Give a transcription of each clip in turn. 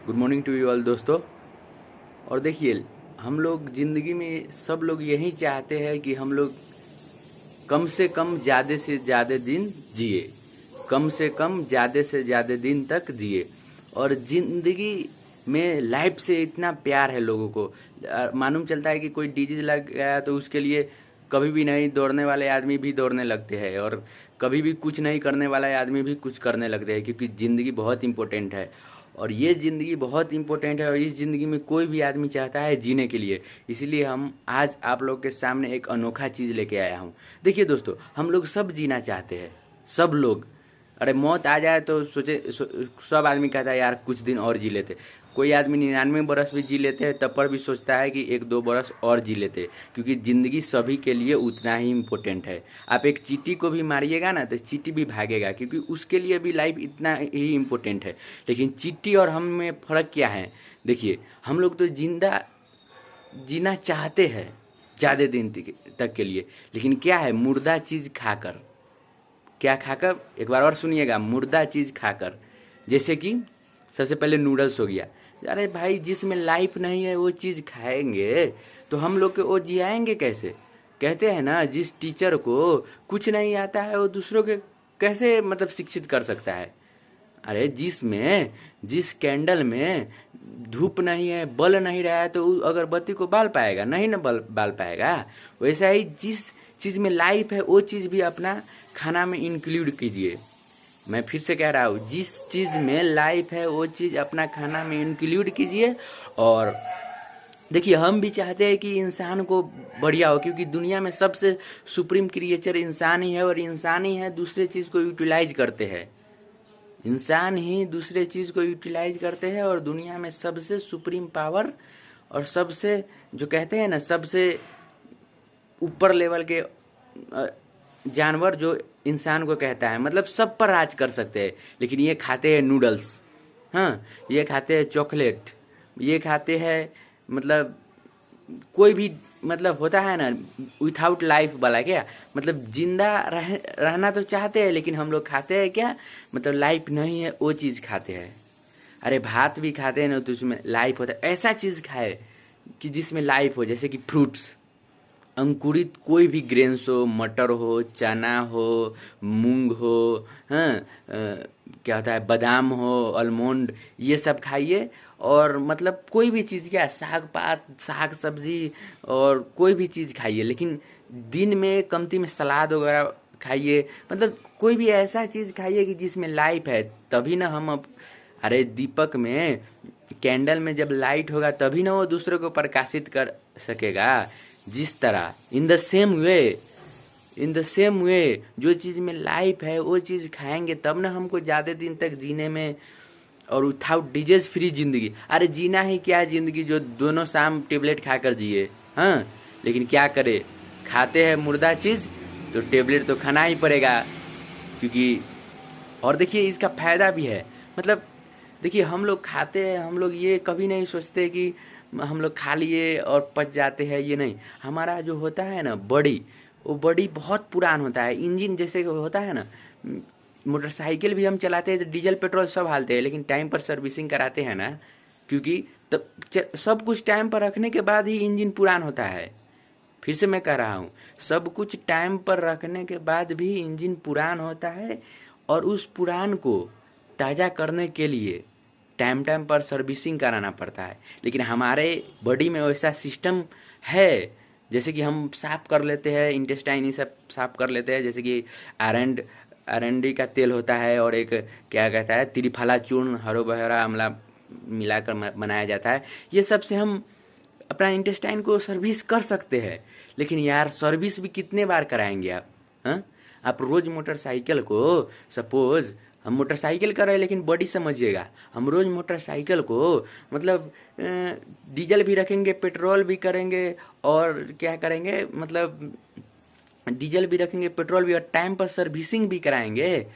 Good morning to you all दोस्तों। और देखिए, हम लोग ज़िंदगी में सब लोग यही चाहते हैं कि हम लोग कम से कम ज़्यादा से ज़्यादा दिन जिए, कम से कम ज़्यादा से ज़्यादा दिन तक जिए। और ज़िंदगी में लाइफ से इतना प्यार है लोगों को। मालूम चलता है कि कोई डिजीज लग गया तो उसके लिए कभी भी नहीं दौड़ने वाले आदमी भी दौड़ने लगते हैं, और कभी भी कुछ नहीं करने वाला आदमी भी कुछ करने लगते हैं, क्योंकि ज़िंदगी बहुत इम्पोर्टेंट है। और ये ज़िंदगी बहुत इम्पोर्टेंट है, और इस ज़िंदगी में कोई भी आदमी चाहता है जीने के लिए। इसीलिए हम आज आप लोग के सामने एक अनोखा चीज़ लेके आया हूँ। देखिए दोस्तों, हम लोग सब जीना चाहते हैं, सब लोग। अरे मौत आ जाए तो सब आदमी कहता है यार कुछ दिन और जी लेते। कोई आदमी 99 बरस भी जी लेते हैं तब पर भी सोचता है कि 1-2 बरस और जी लेते, क्योंकि ज़िंदगी सभी के लिए उतना ही इम्पोर्टेंट है। आप एक चींटी को भी मारिएगा ना तो चींटी भी भागेगा, क्योंकि उसके लिए भी लाइफ इतना ही इम्पोर्टेंट है। लेकिन चींटी और हम में फ़र्क क्या है? देखिए, हम लोग तो जिंदा जीना चाहते हैं ज़्यादा दिन तक के लिए, लेकिन क्या है, मुर्दा चीज़ खाकर। क्या खाकर? एक बार और सुनिएगा, मुर्दा चीज़ खाकर। जैसे कि सबसे पहले नूडल्स हो गया। अरे भाई, जिसमें लाइफ नहीं है वो चीज़ खाएंगे तो हम लोग के वो जियाएंगे कैसे? कहते हैं ना, जिस टीचर को कुछ नहीं आता है वो दूसरों के कैसे मतलब शिक्षित कर सकता है। अरे जिस कैंडल में धूप नहीं है, बल नहीं रहा है, तो वो अगरबत्ती को बाल पाएगा नहीं ना, बल बाल पाएगा। वैसा ही जिस चीज़ में लाइफ है वो चीज़ भी अपना खाना में इंक्लूड कीजिए। मैं फिर से कह रहा हूँ, जिस चीज़ में लाइफ है वो चीज़ अपना खाना में इंक्लूड कीजिए। और देखिए, हम भी चाहते हैं कि इंसान को बढ़िया हो, क्योंकि दुनिया में सबसे सुप्रीम क्रिएचर इंसान ही है, और इंसान ही है दूसरे चीज़ को यूटिलाइज करते हैं। इंसान ही दूसरे चीज़ को यूटिलाइज करते हैं, और दुनिया में सबसे सुप्रीम पावर और सबसे जो कहते हैं ना, सबसे ऊपर लेवल के जानवर जो इंसान को कहता है, मतलब सब पर राज कर सकते हैं। लेकिन ये खाते हैं नूडल्स, हाँ, ये खाते हैं चॉकलेट, ये खाते हैं मतलब कोई भी मतलब होता है ना विथआउट लाइफ वाला। क्या मतलब, रहना तो चाहते हैं, लेकिन हम लोग खाते हैं क्या, मतलब लाइफ नहीं है वो चीज़ खाते हैं। अरे भात भी खाते हैं ना तो उसमें लाइफ होता है, ऐसा चीज़ खाए कि जिसमें लाइफ हो, जैसे कि फ्रूट्स, अंकुरित कोई भी ग्रेन्स हो, मटर हो, चना हो, मूंग हो, हाँ, क्या होता है, बादाम हो, आलमंड, ये सब खाइए। और मतलब कोई भी चीज़, क्या साग पात, साग सब्जी, और कोई भी चीज़ खाइए, लेकिन दिन में कमती में सलाद वगैरह खाइए। मतलब कोई भी ऐसा चीज़ खाइए कि जिसमें लाइफ है, तभी ना हम अब, अरे दीपक में, कैंडल में जब लाइट होगा तभी ना वो दूसरे को प्रकाशित कर सकेगा। जिस तरह इन द सेम वे जो चीज़ में लाइफ है वो चीज़ खाएंगे तब ना हमको ज़्यादा दिन तक जीने में, और विथआउट डिजीज फ्री जिंदगी। अरे जीना ही क्या जिंदगी, जो दोनों शाम टेबलेट खाकर जिए। हाँ, लेकिन क्या करे, खाते हैं मुर्दा चीज़ तो टेबलेट तो खाना ही पड़ेगा, क्योंकि और देखिए इसका फायदा भी है। मतलब देखिए, हम लोग खाते हैं, हम लोग ये कभी नहीं सोचते कि हम लोग खा लिए और पच जाते हैं, ये नहीं। हमारा जो होता है ना बॉडी, वो बॉडी बहुत पुरान होता है। इंजन जैसे होता है ना, मोटरसाइकिल भी हम चलाते हैं तो डीजल पेट्रोल सब हालते हैं, लेकिन टाइम पर सर्विसिंग कराते हैं ना, क्योंकि तब सब कुछ टाइम पर रखने के बाद ही इंजन पुरान होता है। फिर से मैं कह रहा हूँ, सब कुछ टाइम पर रखने के बाद भी इंजन पुरान होता है, और उस पुरान को ताज़ा करने के लिए टाइम टाइम पर सर्विसिंग कराना पड़ता है। लेकिन हमारे बॉडी में वैसा सिस्टम है, जैसे कि हम साफ कर लेते हैं इंटेस्टाइन, ये सब साफ कर लेते हैं, जैसे कि आरंड आरंडी का तेल होता है, और एक क्या कहता है, त्रिफला चूर्ण, हरो बहरा आंवला मिलाकर बनाया जाता है। ये सब से हम अपना इंटेस्टाइन को सर्विस कर सकते हैं। लेकिन यार, सर्विस भी कितने बार कराएंगे आप? हाँ, आप रोज मोटरसाइकिल को, सपोज हम मोटरसाइकिल कर रहे हैं, लेकिन बॉडी समझिएगा, हम रोज मोटरसाइकिल को मतलब डीजल भी रखेंगे, पेट्रोल भी करेंगे, और क्या करेंगे, मतलब डीजल भी रखेंगे, पेट्रोल भी, और टाइम पर सर्विसिंग भी कराएंगे,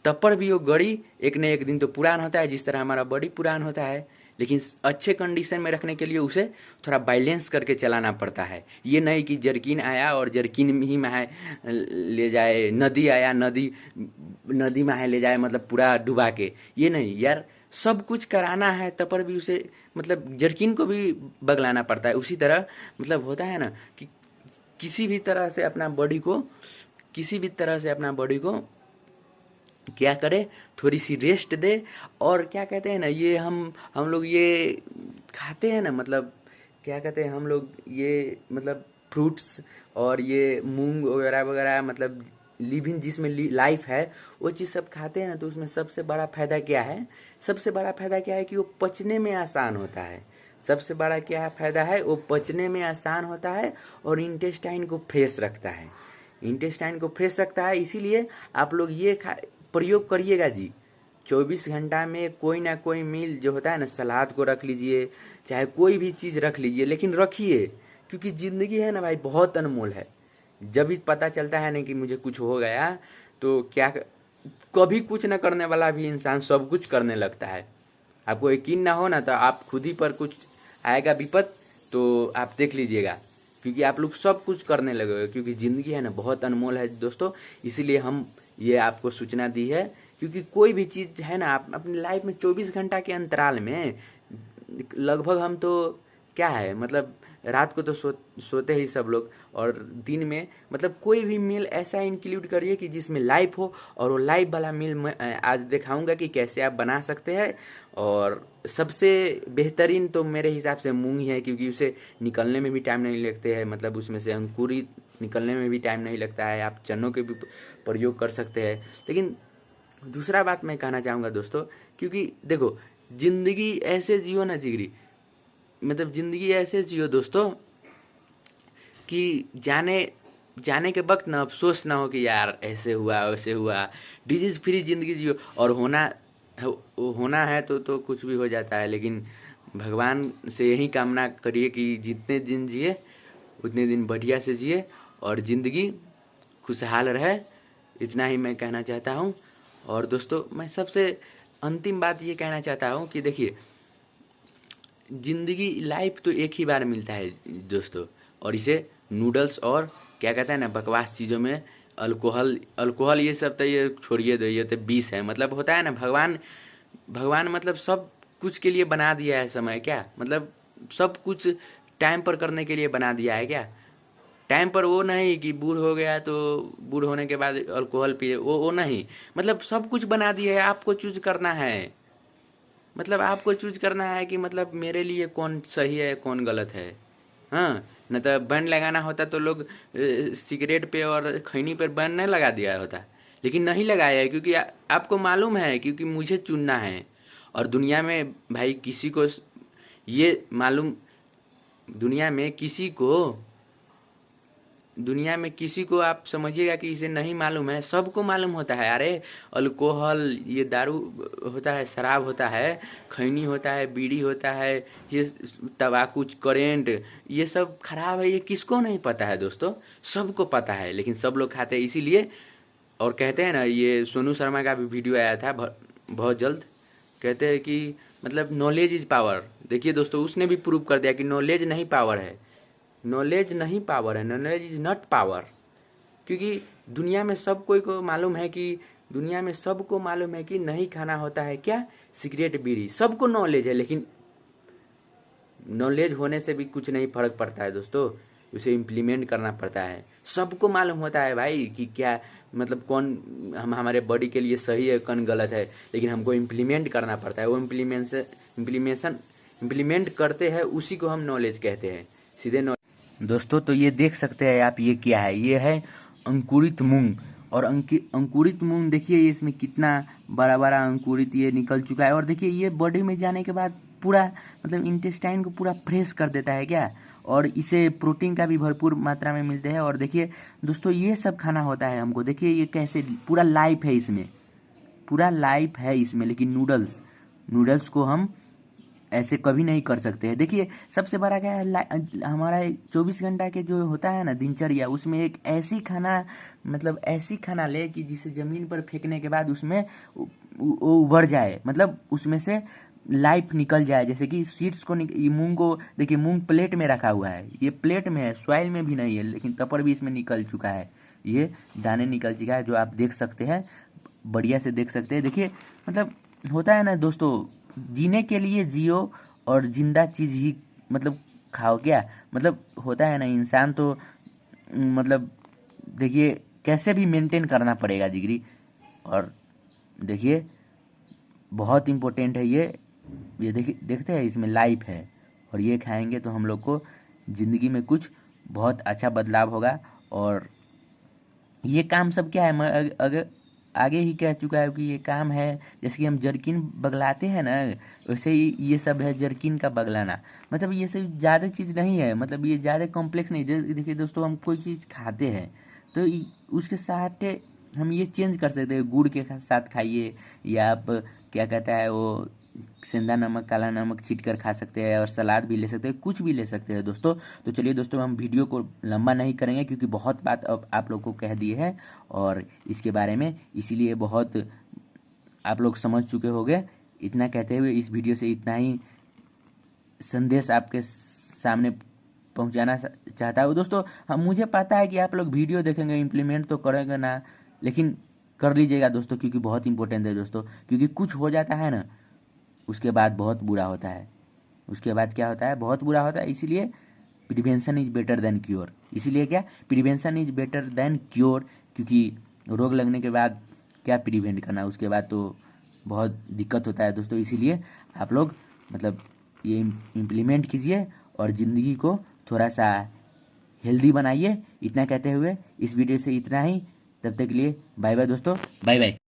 तब पर भी वो गाड़ी एक न एक दिन तो पुरान होता है, जिस तरह हमारा बॉडी पुरान होता है। लेकिन अच्छे कंडीशन में रखने के लिए उसे थोड़ा बैलेंस करके चलाना पड़ता है। ये नहीं कि जर्किन आया और जर्किन ही में है ले जाए, नदी आया नदी नदी में है ले जाए, मतलब पूरा डुबा के, ये नहीं यार। सब कुछ कराना है तब पर भी उसे मतलब जर्किन को भी बगलाना पड़ता है। उसी तरह मतलब होता है ना कि किसी भी तरह से अपना बॉडी को क्या करे, थोड़ी सी रेस्ट दे। और क्या कहते हैं ना, ये हम लोग ये खाते हैं ना, मतलब क्या कहते हैं हम लोग ये मतलब फ्रूट्स और ये मूंग वगैरह वगैरह, मतलब लिविंग जिसमें लाइफ है वो चीज़ सब खाते हैं ना, तो उसमें सबसे बड़ा फायदा क्या है? सबसे बड़ा फायदा क्या है कि वो पचने में आसान होता है। सबसे बड़ा क्या फायदा है? वो पचने में आसान होता है और इंटेस्टाइन को फ्रेश रखता है। इंटेस्टाइन को फ्रेश रखता है, इसीलिए आप लोग ये प्रयोग करिएगा जी। 24 घंटा में कोई ना कोई मील जो होता है ना, सलाद को रख लीजिए, चाहे कोई भी चीज़ रख लीजिए, लेकिन रखिए, क्योंकि ज़िंदगी है ना भाई बहुत अनमोल है। जब भी पता चलता है ना कि मुझे कुछ हो गया, तो क्या कभी कुछ न करने वाला भी इंसान सब कुछ करने लगता है। आपको यकीन ना हो ना, तो आप खुद ही पर कुछ आएगा विपद, तो आप देख लीजिएगा, क्योंकि आप लोग सब कुछ करने लगोगे, क्योंकि ज़िंदगी है ना बहुत अनमोल है दोस्तों। इसीलिए हम ये आपको सूचना दी है, क्योंकि कोई भी चीज़ है ना, आप अपनी लाइफ में 24 घंटा के अंतराल में लगभग हम तो क्या है मतलब रात को तो सोते ही सब लोग, और दिन में मतलब कोई भी मील ऐसा इंक्लूड करिए कि जिसमें लाइफ हो, और वो लाइफ वाला मील मैं आज दिखाऊंगा कि कैसे आप बना सकते हैं। और सबसे बेहतरीन तो मेरे हिसाब से मूंग ही है, क्योंकि उसे निकलने में भी टाइम नहीं लगते हैं, मतलब उसमें से अंकुरित निकलने में भी टाइम नहीं लगता है। आप चनों के भी प्रयोग कर सकते हैं। लेकिन दूसरा बात मैं कहना चाहूँगा दोस्तों, क्योंकि देखो जिंदगी ऐसे जियो ना जिगरी, मतलब जिंदगी ऐसे जियो दोस्तों कि जाने के वक्त ना अफसोस ना हो कि यार ऐसे हुआ वैसे हुआ। डिजीज फ्री जिंदगी जियो, और होना है तो कुछ भी हो जाता है, लेकिन भगवान से यही कामना करिए कि जितने दिन जिए उतने दिन बढ़िया से जिए और ज़िंदगी खुशहाल रहे। इतना ही मैं कहना चाहता हूँ। और दोस्तों मैं सबसे अंतिम बात ये कहना चाहता हूँ कि देखिए, ज़िंदगी लाइफ तो एक ही बार मिलता है दोस्तों, और इसे नूडल्स और क्या कहते हैं ना बकवास चीज़ों में अल्कोहल ये सब तो ये छोड़िए दो, ये तो विष है। मतलब होता है ना, भगवान मतलब सब कुछ के लिए बना दिया है समय, क्या मतलब सब कुछ टाइम पर करने के लिए बना दिया है क्या? टाइम पर वो नहीं कि बूढ़ हो गया तो बूढ़ होने के बाद अल्कोहल पिए, वो नहीं। मतलब सब कुछ बना दिया है, आपको चूज करना है। मतलब आपको चूज करना है कि मतलब मेरे लिए कौन सही है कौन गलत है। हाँ, न तो बैन लगाना होता तो लोग सिगरेट पे और खैनी पर बैन नहीं लगा दिया होता, लेकिन नहीं लगाया है क्योंकि आपको मालूम है, क्योंकि मुझे चुनना है। और भाई किसी को ये मालूम दुनिया में किसी को आप समझिएगा कि इसे नहीं मालूम है, सबको मालूम होता है। अरे अल्कोहल, ये दारू होता है, शराब होता है, खैनी होता है, बीड़ी होता है, ये तंबाकू, करेंट, ये सब खराब है। ये किसको नहीं पता है दोस्तों? सबको पता है, लेकिन सब लोग खाते हैं इसीलिए। और कहते हैं ना, ये सोनू शर्मा का भी वीडियो आया था बहुत जल्द, कहते हैं कि मतलब नॉलेज इज पावर। देखिए दोस्तों, उसने भी प्रूव कर दिया कि नॉलेज नहीं पावर है। नॉलेज नहीं पावर है, नॉलेज इज नॉट पावर। क्योंकि दुनिया में सबको मालूम है कि नहीं खाना होता है क्या, सिगरेट बीड़ी, सबको नॉलेज है। लेकिन नॉलेज होने से भी कुछ नहीं फर्क पड़ता है दोस्तों, उसे इम्प्लीमेंट करना पड़ता है। सबको मालूम होता है भाई कि क्या मतलब कौन हमारे बॉडी के लिए सही है कौन गलत है, लेकिन हमको इम्प्लीमेंट करना पड़ता है। वो इम्प्लीमेंट करते हैं, उसी को हम नॉलेज कहते हैं, सीधे नॉलेज। दोस्तों तो ये देख सकते हैं आप, ये क्या है? ये है अंकुरित मूंग। और अंकुरित मूंग देखिए, इसमें कितना बड़ा बड़ा अंकुरित ये निकल चुका है। और देखिए ये बॉडी में जाने के बाद पूरा मतलब इंटेस्टाइन को पूरा फ्रेश कर देता है क्या। और इसे प्रोटीन का भी भरपूर मात्रा में मिलते हैं। और देखिए दोस्तों, ये सब खाना होता है हमको। देखिए ये कैसे पूरा लाइफ है इसमें, लेकिन नूडल्स को हम ऐसे कभी नहीं कर सकते हैं। देखिए सबसे बड़ा क्या है, हमारा 24 घंटा के जो होता है ना दिनचर्या, उसमें एक ऐसी खाना ले कि जिसे ज़मीन पर फेंकने के बाद उसमें वो उभर जाए, मतलब उसमें से लाइफ निकल जाए। जैसे कि सीड्स को ये मूंग को देखिए, मूंग प्लेट में रखा हुआ है, ये प्लेट में है, सॉइल में भी नहीं है, लेकिन तब पर भी इसमें निकल चुका है, ये दाने निकल चुका है, जो आप देख सकते हैं, बढ़िया से देख सकते हैं। देखिए मतलब होता है ना दोस्तों, जीने के लिए जियो और जिंदा चीज़ ही मतलब खाओ क्या। मतलब होता है ना, इंसान तो मतलब देखिए कैसे भी मेंटेन करना पड़ेगा जिगरी। और देखिए बहुत इम्पोर्टेंट है ये देखिए, देखते हैं इसमें लाइफ है, और ये खाएंगे तो हम लोग को ज़िंदगी में कुछ बहुत अच्छा बदलाव होगा। और ये काम सब क्या है, मैं अगर आगे ही कह चुका है कि ये काम है, जैसे कि हम जर्किन बगलाते हैं ना, वैसे ही ये सब है जर्किन का बगलाना। मतलब ये सब ज़्यादा चीज़ नहीं है, मतलब ये ज़्यादा कॉम्प्लेक्स नहीं। देखिए दोस्तों, हम कोई चीज़ खाते हैं तो उसके साथ हम ये चेंज कर सकते हैं, गुड़ के साथ खाइए, या आप क्या कहता है वो सेंधा नमक काला नमक छीट कर खा सकते हैं, और सलाद भी ले सकते हैं, कुछ भी ले सकते हैं दोस्तों। तो चलिए दोस्तों, हम वीडियो को लंबा नहीं करेंगे क्योंकि बहुत बात अब आप लोग को कह दी है और इसके बारे में, इसीलिए बहुत आप लोग समझ चुके होंगे। इतना कहते हुए इस वीडियो से इतना ही संदेश आपके सामने पहुंचाना चाहता हूँ दोस्तों। हम मुझे पता है कि आप लोग वीडियो देखेंगे, इम्प्लीमेंट तो करेंगे ना, लेकिन कर लीजिएगा दोस्तों, क्योंकि बहुत इंपॉर्टेंट है दोस्तों। क्योंकि कुछ हो जाता है ना, उसके बाद बहुत बुरा होता है। उसके बाद क्या होता है, बहुत बुरा होता है। इसीलिए prevention is better than cure. इसीलिए क्या, prevention is better than cure. क्योंकि रोग लगने के बाद क्या प्रिवेंट करना, उसके बाद तो बहुत दिक्कत होता है दोस्तों। इसीलिए आप लोग मतलब ये इम्प्लीमेंट कीजिए और ज़िंदगी को थोड़ा सा हेल्दी बनाइए। इतना कहते हुए इस वीडियो से इतना ही। तब तक के लिए बाय बाय दोस्तों, बाय बाय।